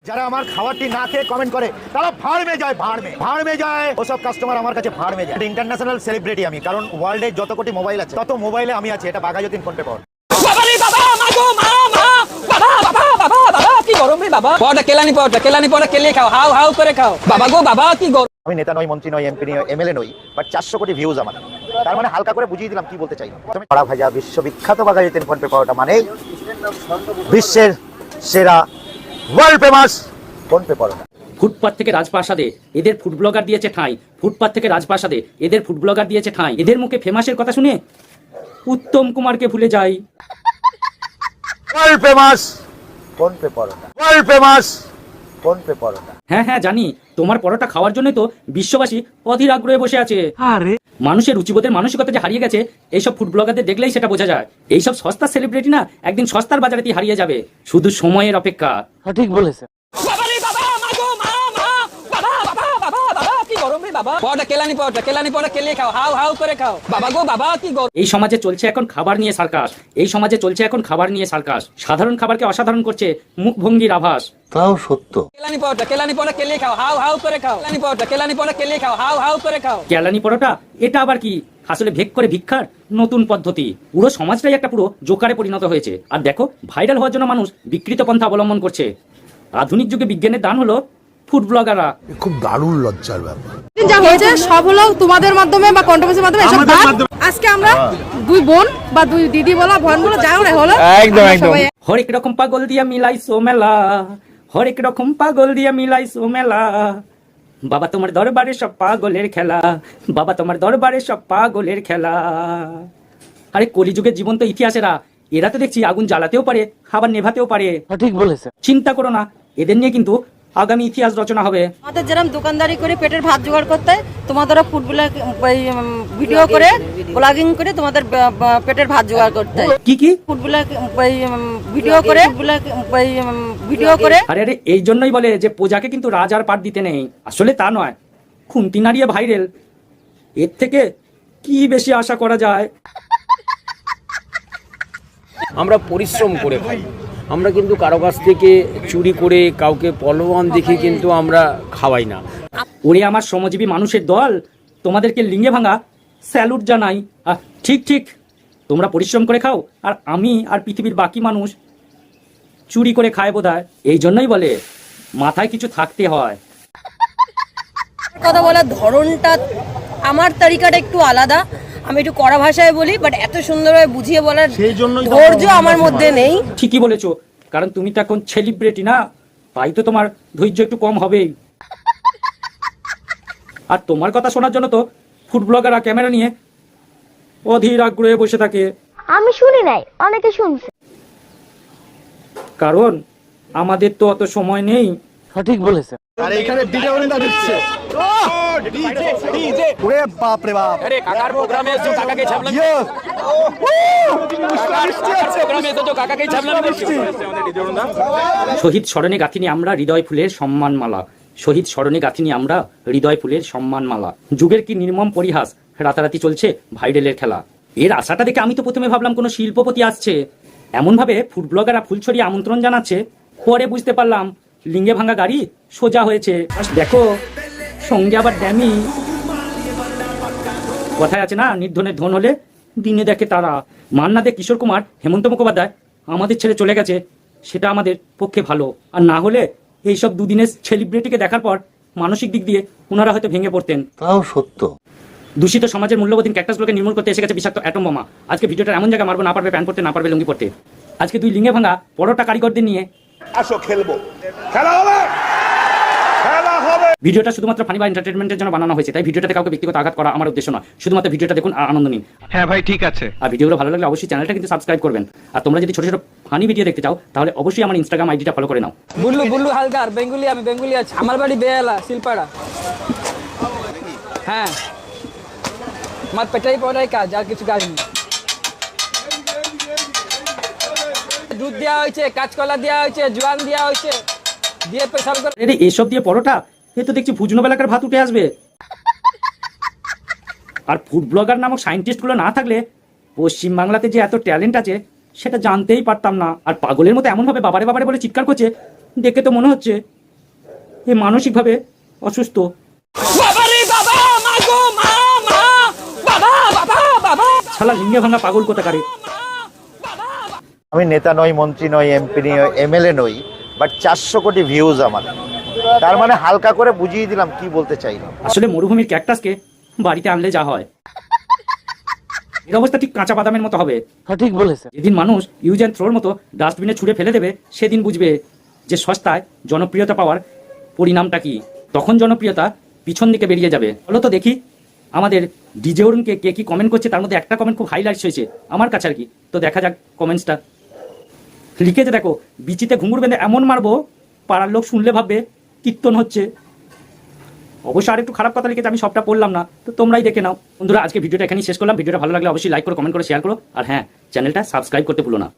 যারা আমার খাবারটি না খেয়ে কমেন্ট করে তারা ভাড় মে যায়, ভাড় মে যায়। ওসব কাস্টমার আমার কাছে ভাড় মে যায়। ইন্টারন্যাশনাল সেলিব্রিটি আমি, কারণ ওয়ার্ল্ডে যত কোটি মোবাইল আছে তত মোবাইলে আমি আছি। এটা বাঘাযতীন ফোন পে পাওয়ার। আমি নেতা নই, মন্ত্রী নই, এমপি নই, এমএলএ নই, বাট 400 কোটি ভিউজ আমার। তার মানে হালকা করে বুঝিয়ে দিলাম কি বলতে চাই। তুমি কড়া ভাজা বিশ্ববিখ্যাত বাঘাযতীন ফোন পে পাওয়াটা মানে বিশ্বের সেরা ওয়ার্ল্ড ফেমাস ফোন পে পাওয়াটা। ফুটপাত থেকে রাজপ্রাসাদে এদের ফুড ব্লগার দিয়েছে ঠাঁই, ফুটপাত থেকে রাজপ্রাসাদে এদের ফুড ব্লগার দিয়েছে ঠাঁই। এদের মুখে ফেমাসের কথা শুনে উত্তম কুমারকে ভুলে যাই। ওয়ার্ল্ড ফেমাস ফোন পে পরোটা, ওয়ার্ল্ড ফেমাস ফোন পে পরোটা। হ্যাঁ হ্যাঁ জানি, তোমার পরোটা খাওয়ার জন্য তো বিশ্ববাসী অধীর আগ্রহে বসে আছে। আরে মানুষের রুচিবোধের মানসিকতা যে হারিয়ে গেছে এইসব ফুড ব্লগারদের দেখলেই সেটা বোঝা যায়। এইসব সস্তা সেলিব্রিটি না একদিন সস্তার বাজারেতেই হারিয়ে যাবে, শুধু সময়ের অপেক্ষা। ঠিক বলেছে। এই সমাজে চলছে এখন খাবার নিয়ে সার্কাস, এই সমাজে চলছে এখন খাবার নিয়ে সার্কাস। সাধারণ খাবারকে অসাধারণ করছে মুখভঙ্গির আভাস। তাও সত্য। কেলানি পরোটা এটা আবার কি? আসলে ভেগ করে ভিক্ষার নতুন পদ্ধতি। পুরো সমাজটাই একটা পুরো জোকারে পরিণত হয়েছে। আর দেখো, ভাইরাল হওয়ার জন্য মানুষ বিকৃত পন্থা অবলম্বন করছে। আধুনিক যুগে বিজ্ঞানের দান হলো ফুড ব্লগাররা। খুব দারুণ লজ্জার ব্যাপার। যা হয়েছে সব হলো তোমাদের মাধ্যমে বা কন্ট্রোভার্সির মাধ্যমে। এসব আজকে আমরা দুই বোন বা দুই দিদি বলা বোন বলা যা হলো একদম একদম। হরেক রকম পাগল দিয়া মিলাইছো মেলা, হরেক রকম পাগল দিয়া মিলাইছো মেলা। বাবা তোমার দরবারে সব পাগলের খেলা, বাবা তোমার দরবারে সব পাগলের খেলা। আরে কলিযুগের জীবন্ত ইতিহাসেরা, এরা তো দেখছি আগুন জ্বালাতেও পারে আবার নেভাতেও পারে। ঠিক বলেছে। চিন্তা করো না, এদের নিয়ে কিন্তু আগামী ইতিহাস রচনা হবে। আমাদের যেরকম দোকানদারি করে পেটের ভাত জোগাড় করতে, তোমাদের ফুটবল ভিডিও করে ব্লগিং করে তোমাদের পেটের ভাত জোগাড় করতে। কি কি ফুটবল ভিডিও করে ভিডিও করে। আরে আরে এই জন্যই বলে যে প্রজাকে কিন্তু রাজার পাট দিতে নেই। আসলে তা নয়, খুন্তি নাড়িয়ে ভাইরাল, এর থেকে কি বেশি আশা করা যায়? আমরা পরিশ্রম করে খাই, আমরা কিন্তু কারো কাছ থেকে চুরি করে কাউকে পলবান দেখে কিন্তু আমরা খাওয়াই না। ওরে আমার শ্রমজীবী মানুষের দল, তোমাদেরকে লিঙ্গে ভাঙা স্যালুট জানাই। ঠিক ঠিক, তোমরা পরিশ্রম করে খাও আর আমি আর পৃথিবীর বাকি মানুষ চুরি করে খায় বোধহয়। এই জন্যই বলে মাথায় কিছু থাকতে হয়। কথা বলার ধরনটা আমার তরিকাটা একটু আলাদা, আমি একটু কড়া ভাষায় বলি, বাট এত সুন্দরভাবে বুঝিয়ে বলার ধৈর্য আমার মধ্যে নেই। ঠিকই বলেছো, কারণ তুমি তো এখন সেলিব্রিটি না, তাই তো তোমার ধৈর্য একটু কম হবেই। আর তোমার কথা শোনার জন্য তো ফুড ব্লগাররা ক্যামেরা নিয়ে অধীর আগ্রহে বসে থাকে। আমি শুনি নাই, অনেকে শুনছে। কারণ আমাদের তো অত সময় নেই। ঠিক বলেছে। আর এখানে ভিডিও নিয়ে দিচ্ছে। ওরে বাপ রে বাপ। আরে কাকার প্রোগ্রামে এসো, কাকাকে ছাপলাম। কাকাকে ছাপলাম। শহীদ স্মরণে গাঁথিনি আমরা হৃদয় ফুলের সম্মানমালা, শহীদ স্মরণে গাঁথিনি আমরা হৃদয় ফুলের সম্মানমালা। যুগের কি নির্মম পরিহাস, রাতারাতি চলছে ভাইরালের খেলা। এর আশাটা দেখে আমি তো প্রথমে ভাবলাম কোনো শিল্পপতি আসছে, এমন ভাবে ফুড ব্লগাররা ফুল ছড়িয়ে আমন্ত্রণ জানাচ্ছে। পরে বুঝতে পারলাম লিঙ্গে ভাঙা গাড়ি সোজা হয়েছে। দেখো সঙ্গে আবার ড্যামি। কথায় আছে না, নির্ধনের ধন হলে দিনে দেখে তারা। মান্না দে, কিশোর কুমার, হেমন্ত মুখোপাধ্যায় আমাদের ছেড়ে চলে গেছে, সেটা আমাদের পক্ষে ভালো। আর না হলে এইসব দুদিনের সেলিব্রিটিকে দেখার পর মানসিক দিক দিয়ে ওনারা হয়তো ভেঙে পড়তেন। তাও সত্য। দূষিত সমাজের মূল্যবোধীন ক্যাকটাসগুলোকে নির্মূল করতে এসে গেছে বিষাক্ত অ্যাটম বোমা। আজকে ভিডিওটা এমন জায়গায় মারবো, না পারবে প্যান্ট পরতে, না পারবে লুঙ্গি পরতে। আজকে দুই লিঙ্গে ভাঙা পরোটা কারিগরদের নিয়ে আসো খেলবো, খেলা হবে, খেলা হবে। ভিডিওটা শুধুমাত্র ফানি বা এন্টারটেনমেন্টের জন্য বানানো হয়েছে, তাই ভিডিওটাতে কাউকে ব্যক্তিগত আঘাত করা আমার উদ্দেশ্য নয়। শুধুমাত্র ভিডিওটা দেখুন আর আনন্দ নিন। হ্যাঁ ভাই ঠিক আছে। আর ভিডিওগুলো ভালো লাগলে অবশ্যই চ্যানেলটা কিন্তু সাবস্ক্রাইব করবেন। আর তোমরা যদি ছোট ছোট ফানি ভিডিও দেখতে চাও তাহলে অবশ্যই আমার ইনস্টাগ্রাম আইডিটা ফলো করে নাও। বুল্লু বুল্লু হালদার, বেঙ্গুলি, আমি বেঙ্গুলি আছি। আমার বাড়ি বেহালা, শিলপাড়া। হ্যাঁ, আমার পেটাই পড়াই কাজ, আর কিছু কাজ নেই। দুধ দেওয়া হয়েছে, কাঁচকলা দেওয়া হয়েছে, জোয়ান দেওয়া হয়েছে, দিয়ে পেশাব করে। আরে এসব দিয়ে পরোটা, এ তো দেখছি ভুজনো বেলাকার ভাত উঠে আসবে। আর ফুড ব্লগার নামক সায়েন্টিস্টগুলো না থাকলে পশ্চিমবাংলাতে যে এত ট্যালেন্ট আছে সেটা জানতেই পারতাম না। আর পাগলের মতো এমনভাবে বাবারে বাবারে বলে চিৎকার করছে, দেখে তো মনে হচ্ছে এ মানসিকভাবে অসুস্থ। শালা লিঙ্গে ভাঙা পাগল কোথাকারে। আমি নেতা নই, মন্ত্রী নই, এমপি নই, এমএলএ নই, বাট 400 কোটি ভিউজ আমার। তার মানে হালকা করে বুঝিয়ে দিলাম কি বলতে চাইলাম। আসলে মরুভূমির ক্যাকটাসকে বাড়িতে আনলে যা হয়, এর অবস্থা ঠিক কাঁচা বাদামের মতো হবে। সঠিক বলেছেন। যেদিন মানুষ ইউজ অ্যান্ড থ্রোর মতো ডাস্টবিনে ছুঁড়ে ফেলে দেবে, সেদিন বুঝবে যে সস্তায় জনপ্রিয়তা পাওয়ার পরিণামটা কি। তখন জনপ্রিয়তা পিছন দিকে বেরিয়ে যাবে। বলো তো দেখি আমাদের ডিজে অরুণকে কে কি কমেন্ট করছে, তার মধ্যে একটা কমেন্ট খুব হাইলাইটস হয়েছে আমার কাছে আর কি। তো দেখা যাক কমেন্টসটা। লিখেছে দেখো, বিচিতে ঘুঙুর বেঁধে এমন মারবো পাড়ার লোক শুনলে ভাববে কীর্তন হচ্ছে। অবশ্য আর একটু খারাপ কথা লিখেছে, আমি সবটা পড়লাম না, তো তোমরাই দেখে নাও। বন্ধুরা, আজকে ভিডিওটা এখানেই শেষ করলাম। ভিডিওটা ভালো লাগলে অবশ্যই লাইক করো, কমেন্ট করো, শেয়ার করো, আর হ্যাঁ, চ্যানেলটা সাবস্ক্রাইব করতে ভুলো না।